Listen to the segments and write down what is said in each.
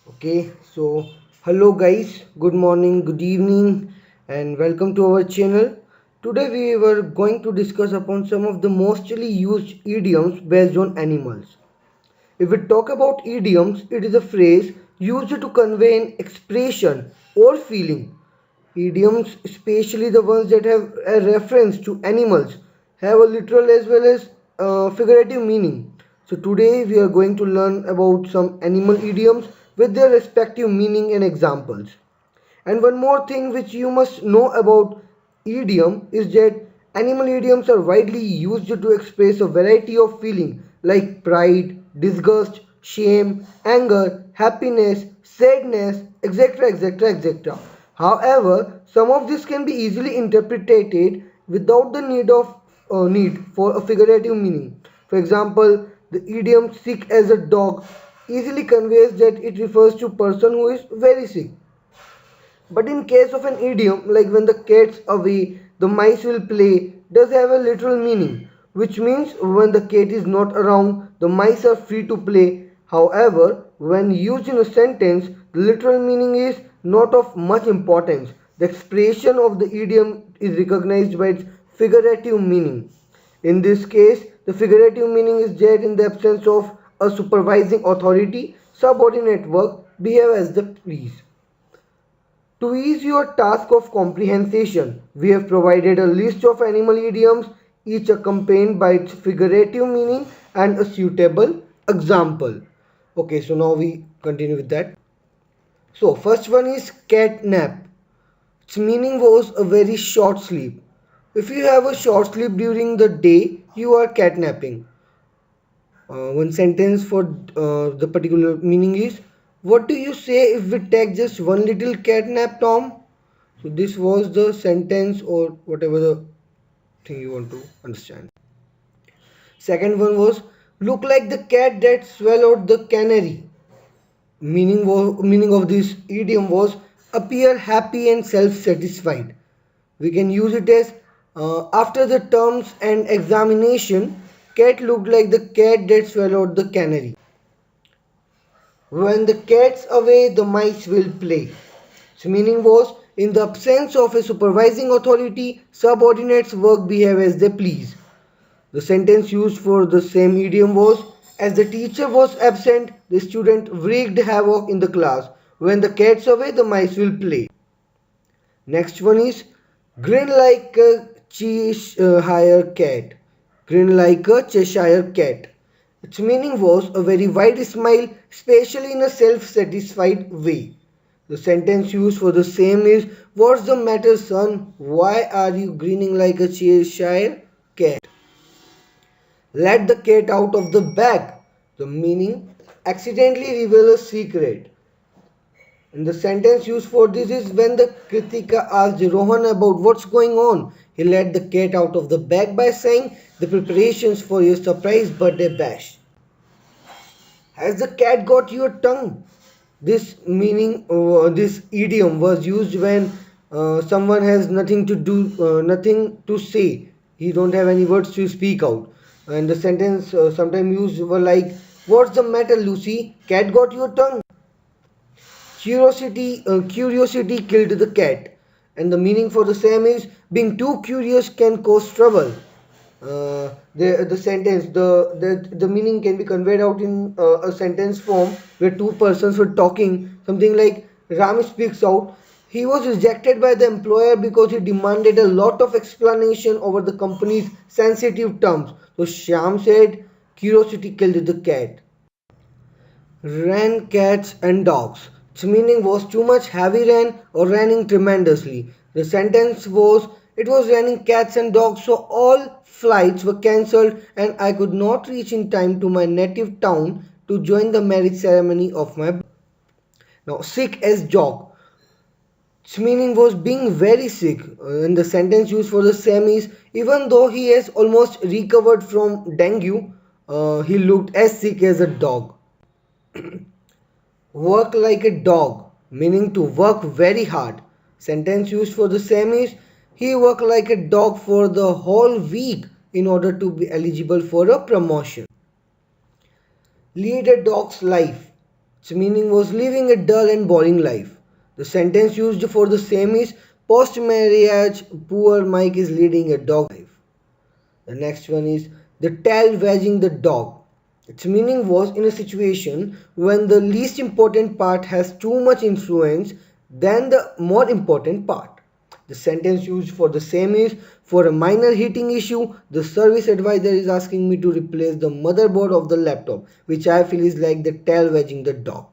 Okay, so hello guys, good morning, good evening, and welcome to our channel. Today we were going to discuss upon some of the mostly used idioms based on animals. If we talk about idioms, it is a phrase used to convey an expression or feeling. Idioms, especially the ones that have a reference to animals, have a literal as well as figurative meaning. So today we are going to learn about some animal idioms with their respective meaning and examples. And one more thing which you must know about idiom is that animal idioms are widely used to express a variety of feeling like pride, disgust, shame, anger, happiness, sadness, etc. etc. etc. However, some of this can be easily interpreted without the need for a figurative meaning. For example, the idiom sick as a dog easily conveys that it refers to a person who is very sick. But in case of an idiom like when the cat's away, the mice will play does have a literal meaning, which means when the cat is not around, the mice are free to play. However, when used in a sentence, the literal meaning is not of much importance. The expression of the idiom is recognized by its figurative meaning. In this case, the figurative meaning is that in the absence of a supervising authority, subordinate work behave as they please. To ease your task of comprehension, we have provided a list of animal idioms, each accompanied by its figurative meaning and a suitable example. Okay, so now we continue with that. So, first one is cat nap. Its meaning was a very short sleep. If you have a short sleep during the day, you are catnapping. One sentence for the particular meaning is, what do you say if we take just one little cat nap, Tom? So this was the sentence or whatever the thing you want to understand. Second one was, look like the cat that swallowed the canary. Meaning of this idiom was appear happy and self-satisfied. We can use it as after the terms and examination, cat looked like the cat that swallowed the canary. When the cat's away, the mice will play. Its meaning was, in the absence of a supervising authority, subordinates work behave as they please. The sentence used for the same idiom was, as the teacher was absent, the student wreaked havoc in the class. When the cat's away, the mice will play. Next one is, grin like a Cheshire cat. Grin like a Cheshire cat. Its meaning was a very wide smile, especially in a self-satisfied way. The sentence used for the same is, what's the matter, son? Why are you grinning like a Cheshire cat? Let the cat out of the bag. The meaning, accidentally reveal a secret. And the sentence used for this is, when the Kritika asked Rohan about what's going on, he let the cat out of the bag by saying, the preparations for your surprise birthday bash. Has the cat got your tongue? This idiom was used when someone has nothing to do, nothing to say. He don't have any words to speak out. And the sentence sometimes used were like, "What's the matter, Lucy? Cat got your tongue?" Curiosity killed the cat, and the meaning for the same is, being too curious can cause trouble. The sentence the meaning can be conveyed out in a sentence form where two persons were talking, something like Ram speaks out, he was rejected by the employer because he demanded a lot of explanation over the company's sensitive terms. So Shyam said, curiosity killed the cat. Ran cats and dogs. Its meaning was too much heavy rain or raining tremendously. The sentence was, it was raining cats and dogs, so all flights were cancelled and I could not reach in time to my native town to join the marriage ceremony of my. Now, sick as dog. Its meaning was being very sick. And the sentence used for the same is, even though he has almost recovered from dengue, he looked as sick as a dog. Work like a dog, meaning to work very hard. Sentence used for the same is, he worked like a dog for the whole week in order to be eligible for a promotion. Lead a dog's life. Its meaning was living a dull and boring life. The sentence used for the same is post marriage, poor Mike is leading a dog life. The next one is the tail wagging the dog. Its meaning was in a situation when the least important part has too much influence than the more important part. The sentence used for the same is for a minor heating issue, the service advisor is asking me to replace the motherboard of the laptop, which I feel is like the tail wagging the dog.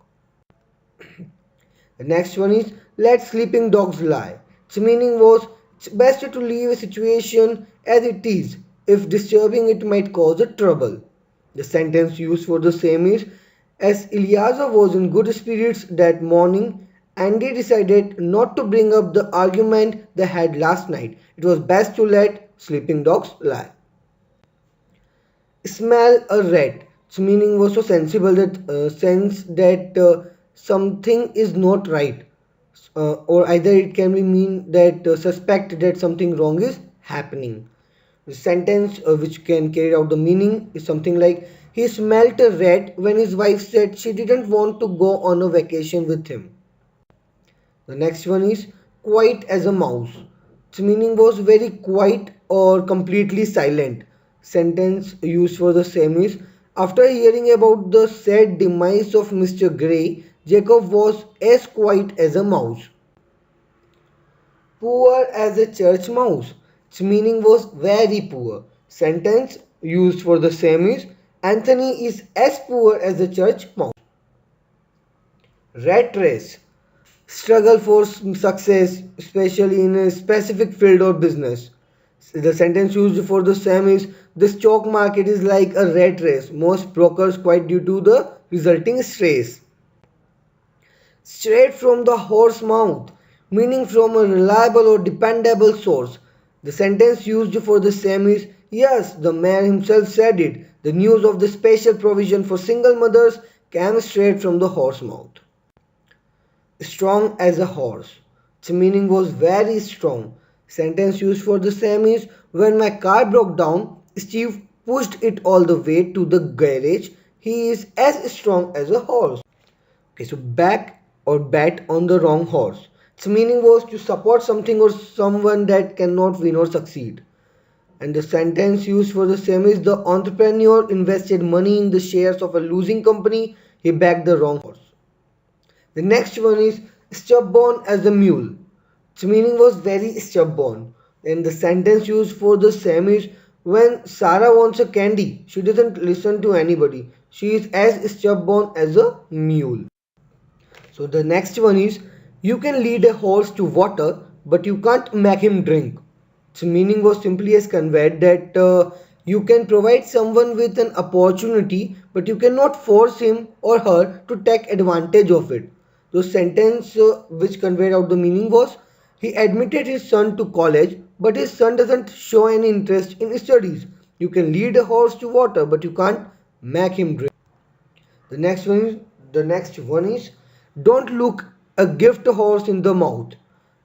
The next one is let sleeping dogs lie. Its meaning was it's best to leave a situation as it is. If disturbing it might cause a trouble. The sentence used for the same is as Ilyaza was in good spirits that morning, Andy decided not to bring up the argument they had last night. It was best to let sleeping dogs lie. Smell a rat. Its meaning was so sensible that sense that something is not right, or either it can be mean that suspect that something wrong is happening. The sentence which can carry out the meaning is something like he smelt a rat when his wife said she didn't want to go on a vacation with him. The next one is quiet as a mouse. Its meaning was very quiet or completely silent. Sentence used for the same is after hearing about the sad demise of Mr. Gray, Jacob was as quiet as a mouse. Poor as a church mouse. Its meaning was very poor. Sentence used for the same is Anthony is as poor as a church mouse. Rat race. Struggle for success, especially in a specific field or business. The sentence used for the same is the stock market is like a rat race. Most brokers quit due to the resulting stress. Straight from the horse mouth, meaning from a reliable or dependable source. The sentence used for the same is yes, the man himself said it. The news of the special provision for single mothers came straight from the horse mouth. Strong as a horse. Its meaning was very strong. Sentence used for the same is when my car broke down, Steve pushed it all the way to the garage. He is as strong as a horse. Okay, so back or bet on the wrong horse. Its meaning was to support something or someone that cannot win or succeed. And the sentence used for the same is the entrepreneur invested money in the shares of a losing company. He backed the wrong horse. The next one is stubborn as a mule. Its meaning was very stubborn. And the sentence used for the same is when Sarah wants a candy, she doesn't listen to anybody. She is as stubborn as a mule. So the next one is you can lead a horse to water, but you can't make him drink. Its meaning was simply as conveyed that you can provide someone with an opportunity, but you cannot force him or her to take advantage of it. The sentence which conveyed out the meaning was he admitted his son to college, but his son doesn't show any interest in studies. You can lead a horse to water, but you can't make him drink. The next one is don't look a gift horse in the mouth.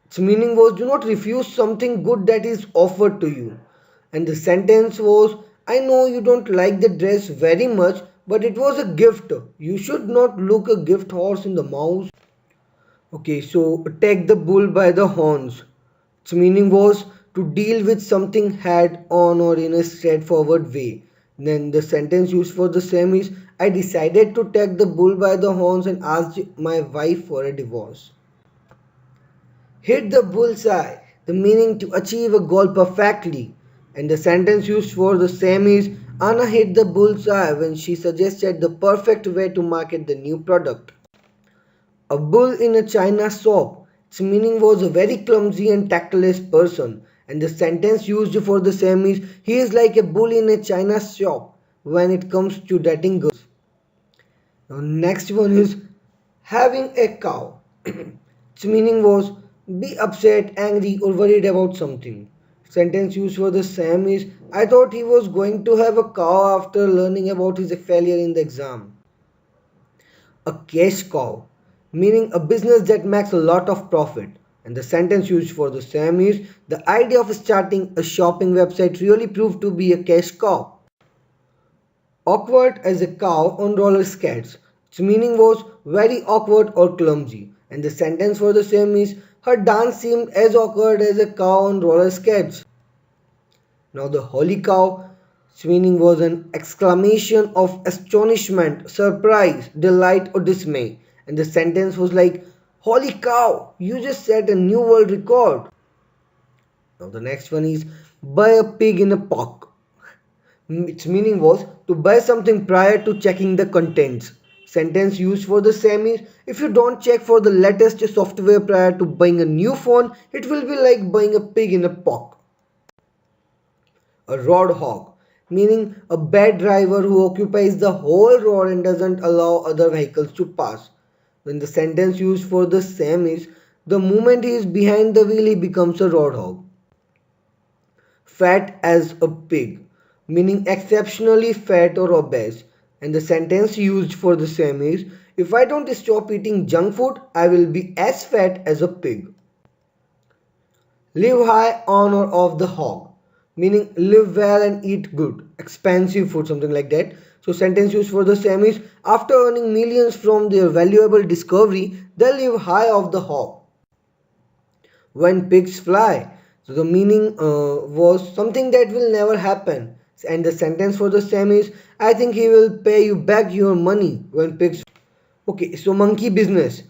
Its meaning was do not refuse something good that is offered to you. And the sentence was I know you don't like the dress very much, but it was a gift. You should not look a gift horse in the mouth. Okay, so take the bull by the horns. Its meaning was to deal with something head on or in a straightforward way. Then the sentence used for the same is I decided to take the bull by the horns and asked my wife for a divorce. Hit the bullseye, the meaning to achieve a goal perfectly. And the sentence used for the same is Anna hit the bullseye when she suggested the perfect way to market the new product. A bull in a china shop. Its meaning was a very clumsy and tactless person. And the sentence used for the same is he is like a bull in a china shop when it comes to dating girls. Now next one is having a cow. Its meaning was be upset, angry or worried about something. Sentence used for the same is I thought he was going to have a cow after learning about his failure in the exam. A cash cow, meaning a business that makes a lot of profit. And the sentence used for the same is the idea of starting a shopping website really proved to be a cash cow. Awkward as a cow on roller skates. Its meaning was very awkward or clumsy, and the sentence for the same is her dance seemed as awkward as a cow on roller skates. Now the holy cow, its meaning was an exclamation of astonishment, surprise, delight or dismay, and the sentence was like, holy cow, you just set a new world record. Now the next one is buy a pig in a pock. Its meaning was to buy something prior to checking the contents. Sentence used for the same is if you don't check for the latest software prior to buying a new phone, it will be like buying a pig in a pock. A road hog, meaning a bad driver who occupies the whole road and doesn't allow other vehicles to pass. When the sentence used for the same is the moment he is behind the wheel he becomes a road hog. Fat as a pig, meaning exceptionally fat or obese. And the sentence used for the same is if I don't stop eating junk food, I will be as fat as a pig. Live high on or off the hog, meaning live well and eat good, expensive food, something like that. So sentence used for the same is after earning millions from their valuable discovery, they live high off the hog. When pigs fly. So the meaning was something that will never happen. And the sentence for the same is I think he will pay you back your money when pigs. Okay, so monkey business.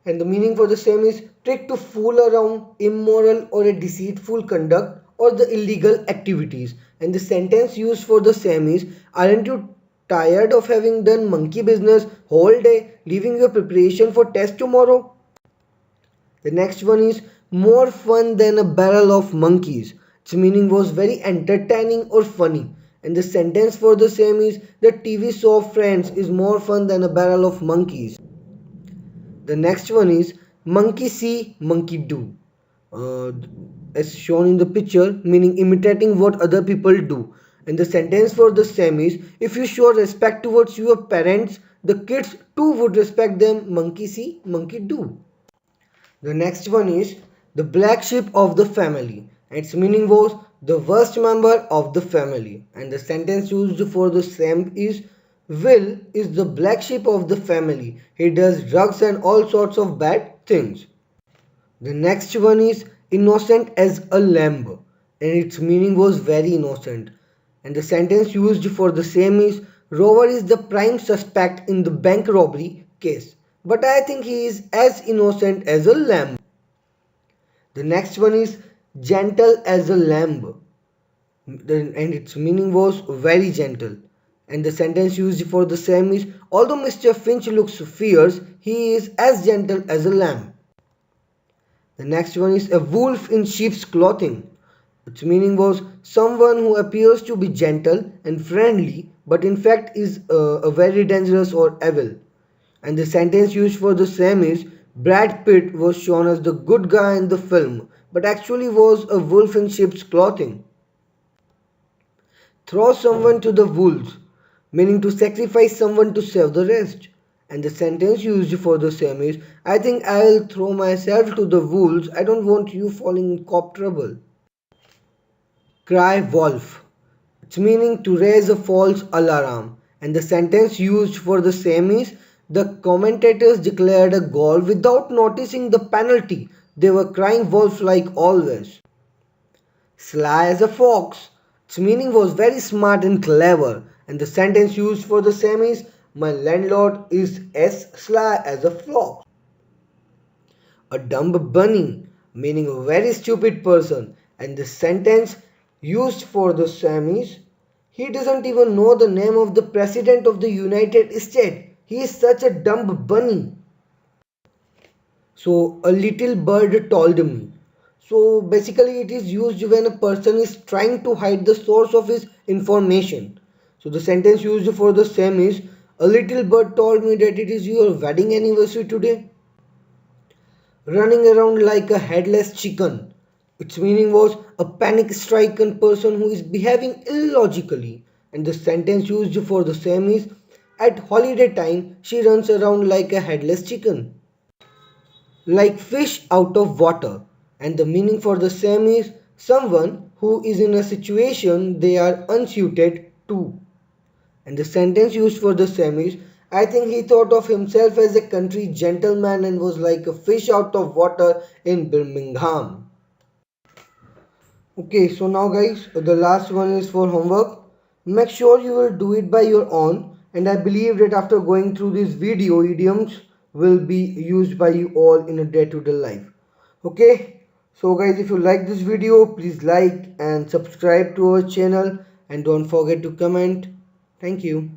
And the meaning for the same is trick to fool around, immoral or a deceitful conduct or the illegal activities. And the sentence used for the same is aren't you tired of having done monkey business whole day, leaving your preparation for test tomorrow? The next one is more fun than a barrel of monkeys. Its meaning was very entertaining or funny. And the sentence for the same is the TV show Friends is more fun than a barrel of monkeys. The next one is monkey see, monkey do. As shown in the picture, meaning imitating what other people do. And the sentence for the same is if you show respect towards your parents, the kids too would respect them. Monkey see, monkey do. The next one is the black sheep of the family. Its meaning was the worst member of the family. And the sentence used for the same is Will is the black sheep of the family. He does drugs and all sorts of bad things. The next one is innocent as a lamb. And its meaning was very innocent. And the sentence used for the same is Rover is the prime suspect in the bank robbery case. But I think he is as innocent as a lamb. The next one is gentle as a lamb. And its meaning was very gentle. And the sentence used for the same is although Mr. Finch looks fierce, he is as gentle as a lamb. The next one is a wolf in sheep's clothing. Its meaning was someone who appears to be gentle and friendly but in fact is a very dangerous or evil. And the sentence used for the same is Brad Pitt was shown as the good guy in the film but actually was a wolf in sheep's clothing. Throw someone to the wolves, meaning to sacrifice someone to save the rest. And the sentence used for the same is I think I'll throw myself to the wolves. I don't want you falling in cop trouble. Cry wolf. Its meaning to raise a false alarm. And the sentence used for the same is the commentators declared a goal without noticing the penalty. They were crying wolf like always. Sly as a fox. Its meaning was very smart and clever. And the sentence used for the same is my landlord is as sly as a fox. A dumb bunny, meaning a very stupid person. And the sentence used for the same is he doesn't even know the name of the president of the United States. He is such a dumb bunny. So a little bird told me. So basically it is used when a person is trying to hide the source of his information. So the sentence used for the same is a little bird told me that it is your wedding anniversary today. Running around like a headless chicken. Its meaning was a panic-stricken person who is behaving illogically. And the sentence used for the same is at holiday time she runs around like a headless chicken. Like fish out of water. And the meaning for the same is someone who is in a situation they are unsuited to. And the sentence used for the same is I think he thought of himself as a country gentleman and was like a fish out of water in Birmingham. Okay, so now guys, the last one is for homework. Make sure you will do it by your own, and I believe that after going through this video, idioms will be used by you all in a day-to-day life. Okay, so guys, if you like this video, please like and subscribe to our channel and don't forget to comment. Thank you.